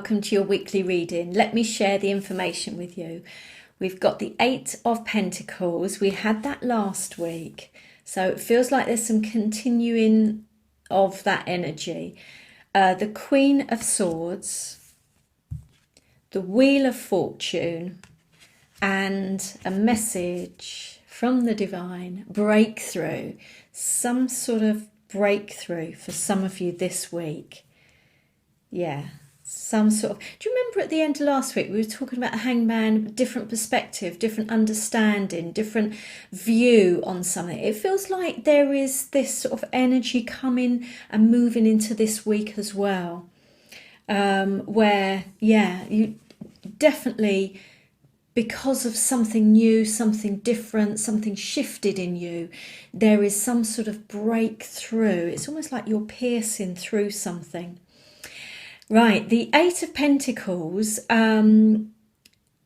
welcome to your weekly reading. Let me share the information with you. We've got the Eight of Pentacles. We had that last week. So it feels like there's some continuing of that energy. The Queen of Swords, the Wheel of Fortune, and a message from the divine, breakthrough. Some sort of breakthrough for some of you this week. Yeah, some sort of... Do you remember at the end of last week, we were talking about a hangman, different perspective, different understanding, different view on something. It feels like there is this sort of energy coming and moving into this week as well. Where, yeah, you definitely, because of something new, something different, something shifted in you, there is some sort of breakthrough. It's almost like you're piercing through something. Right, the Eight of Pentacles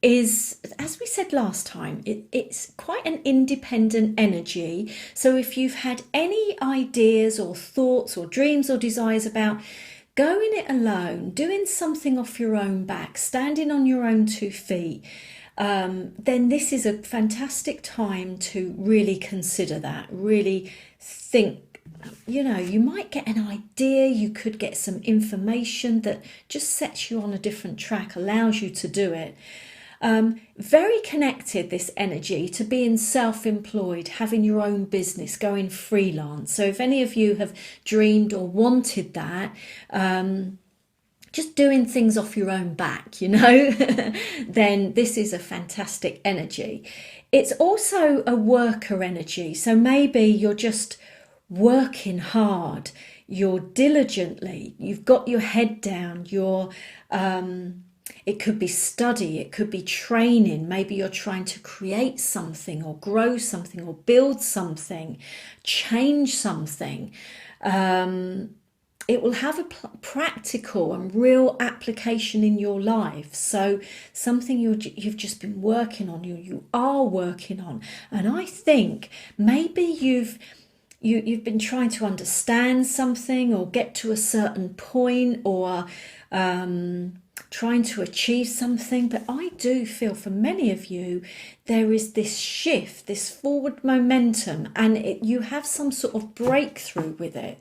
is, as we said last time, it's quite an independent energy. So if you've had any ideas or thoughts or dreams or desires about going it alone, doing something off your own back, standing on your own 2 feet, then this is a fantastic time to really consider that, really think. You know, you might get an idea, you could get some information that just sets you on a different track, allows you to do it. Very connected, this energy, to being self-employed, having your own business, going freelance. So if any of you have dreamed or wanted that, just doing things off your own back, you know, then this is a fantastic energy. It's also a worker energy. So maybe you're just working hard, you're diligently, you've got your head down, it could be study, it could be training, maybe you're trying to create something or grow something or build something, change something. It will have a practical and real application in your life. So something you've just been working on, you are working on. And I think maybe you've been trying to understand something or get to a certain point, or trying to achieve something. But I do feel for many of you, there is this shift, this forward momentum, and you have some sort of breakthrough with it.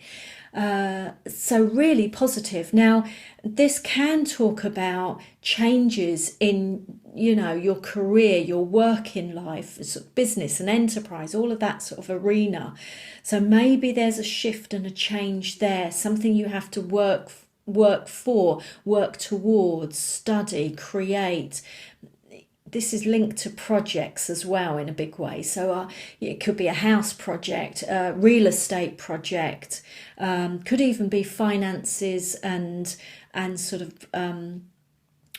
So really positive. Now, this can talk about changes in, you know, your career, your working life, business and enterprise, all of that sort of arena. So maybe there's a shift and a change there, something you have to work for, work towards, study, create. This is linked to projects as well in a big way. So it could be a house project, a real estate project, could even be finances and sort of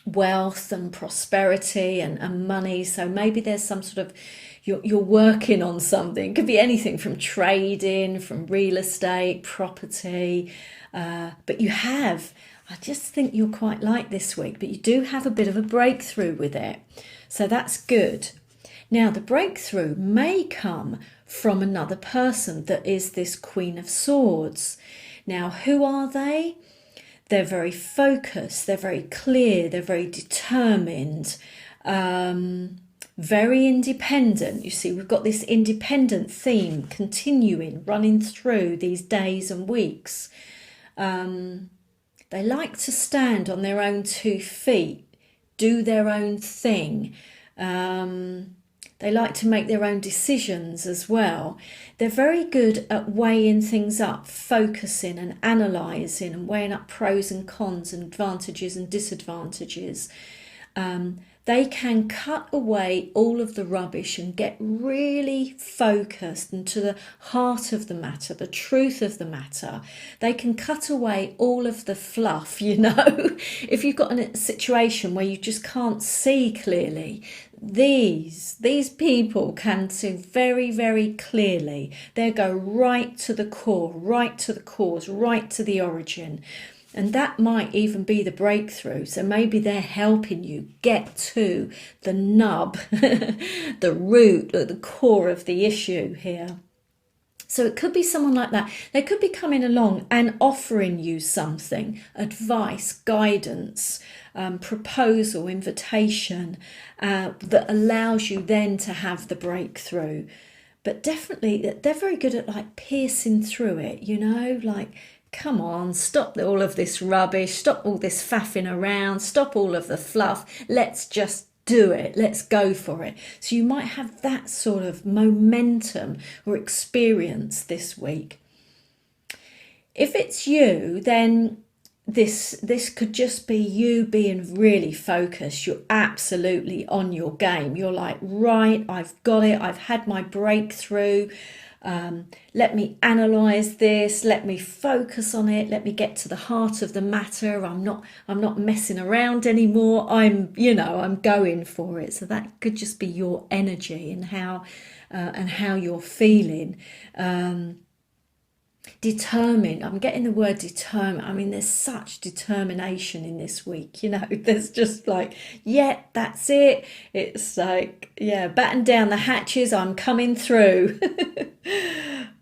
wealth and prosperity and money. So maybe there's some sort of, you're working on something. It could be anything from trading, from real estate, property. But I just think you're quite like this week, but you do have a bit of a breakthrough with it. So that's good. Now, the breakthrough may come from another person that is this Queen of Swords. Now, who are they? They're very focused, they're very clear, they're very determined, very independent. You see, we've got this independent theme continuing, running through these days and weeks. They like to stand on their own 2 feet, do their own thing. They like to make their own decisions as well. They're very good at weighing things up, focusing and analysing and weighing up pros and cons and advantages and disadvantages. They can cut away all of the rubbish and get really focused and to the heart of the matter, the truth of the matter. They can cut away all of the fluff, you know. If you've got a situation where you just can't see clearly, these people can see very, very clearly. They go right to the core, right to the cause, right to the origin. And that might even be the breakthrough. So maybe they're helping you get to the nub, the root, or the core of the issue here. So it could be someone like that. They could be coming along and offering you something, advice, guidance, proposal, invitation that allows you then to have the breakthrough. But definitely, they're very good at like piercing through it, you know, like, come on, stop all of this rubbish, stop all this faffing around, stop all of the fluff, let's just do it, let's go for it. So you might have that sort of momentum or experience this week. If it's you, then this could just be you being really focused. You're absolutely on your game. You're like, right, I've got it, I've had my breakthrough. Let me analyze this, let me focus on it, let me get to the heart of the matter. I'm not messing around anymore. I'm going for it. So that could just be your energy and how you're feeling. Determined. I'm getting the word determined. I mean, there's such determination in this week, you know, there's just like, yeah, that's it. It's like, yeah, batten down the hatches, I'm coming through.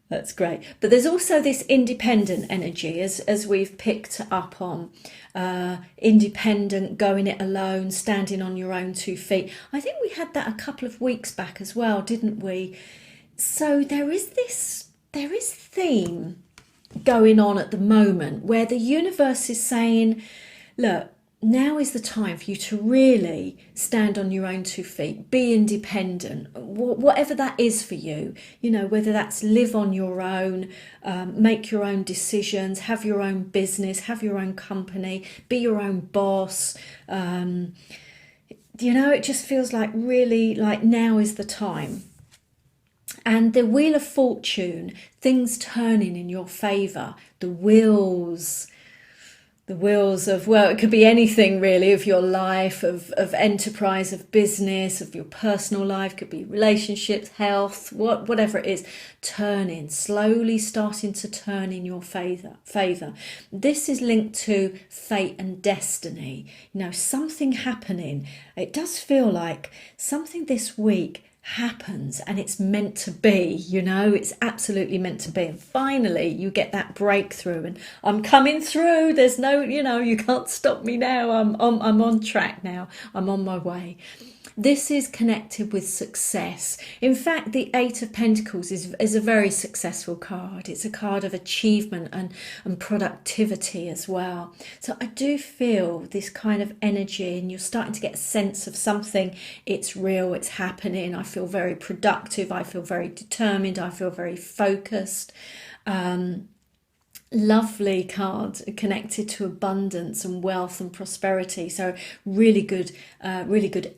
That's great. But there's also this independent energy as we've picked up on. Independent, going it alone, standing on your own 2 feet. I think we had that a couple of weeks back as well, didn't we? So there is theme going on at the moment where the universe is saying, look, now is the time for you to really stand on your own 2 feet, be independent, whatever that is for you, you know, whether that's live on your own, make your own decisions, have your own business, have your own company, be your own boss. You know, it just feels like really like now is the time. And the Wheel of Fortune, things turning in your favour, the wheels of, well, it could be anything really, of your life, of enterprise, of business, of your personal life, could be relationships, health, whatever it is, turning, slowly starting to turn in your favour. This is linked to fate and destiny, you know, something happening. It does feel like something this week happens and it's meant to be, you know, it's absolutely meant to be, and finally you get that breakthrough and I'm coming through, there's no, you know, you can't stop me now, I'm on track now, I'm on my way. This is connected with success. In fact, the Eight of Pentacles is a very successful card. It's a card of achievement and productivity as well. So I do feel this kind of energy, and you're starting to get a sense of something. It's real, it's happening. I feel very productive. I feel very determined. I feel very focused. Lovely card connected to abundance and wealth and prosperity, so really good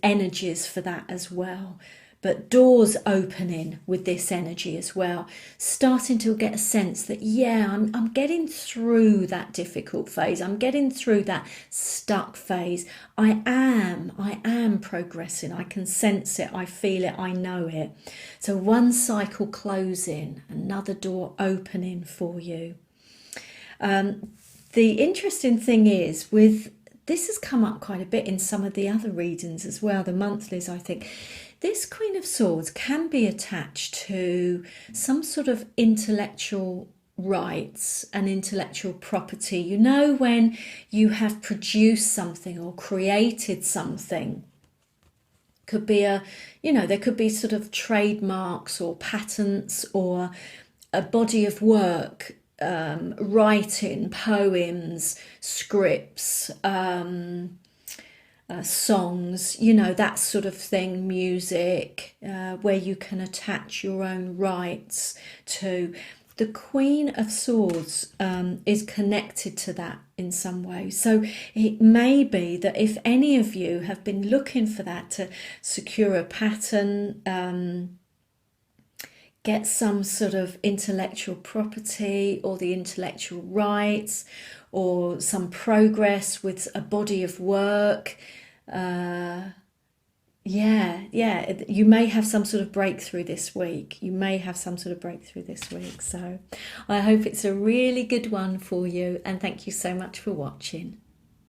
energies for that as well. But doors opening with this energy as well, starting to get a sense that, yeah, I'm getting through that difficult phase, I'm getting through that stuck phase. I am progressing, I can sense it, I feel it, I know it. So one cycle closing, another door opening for you. The interesting thing is, with this has come up quite a bit in some of the other readings as well, the monthlies, I think. This Queen of Swords can be attached to some sort of intellectual rights and intellectual property. You know, when you have produced something or created something, could be there could be sort of trademarks or patents or a body of work, writing, poems, scripts, songs, you know, that sort of thing, music, where you can attach your own rights to. The Queen of Swords is connected to that in some way. So it may be that if any of you have been looking for that, to secure a patent, get some sort of intellectual property or the intellectual rights, or some progress with a body of work, you may have some sort of breakthrough this week. So I hope it's a really good one for you, and thank you so much for watching.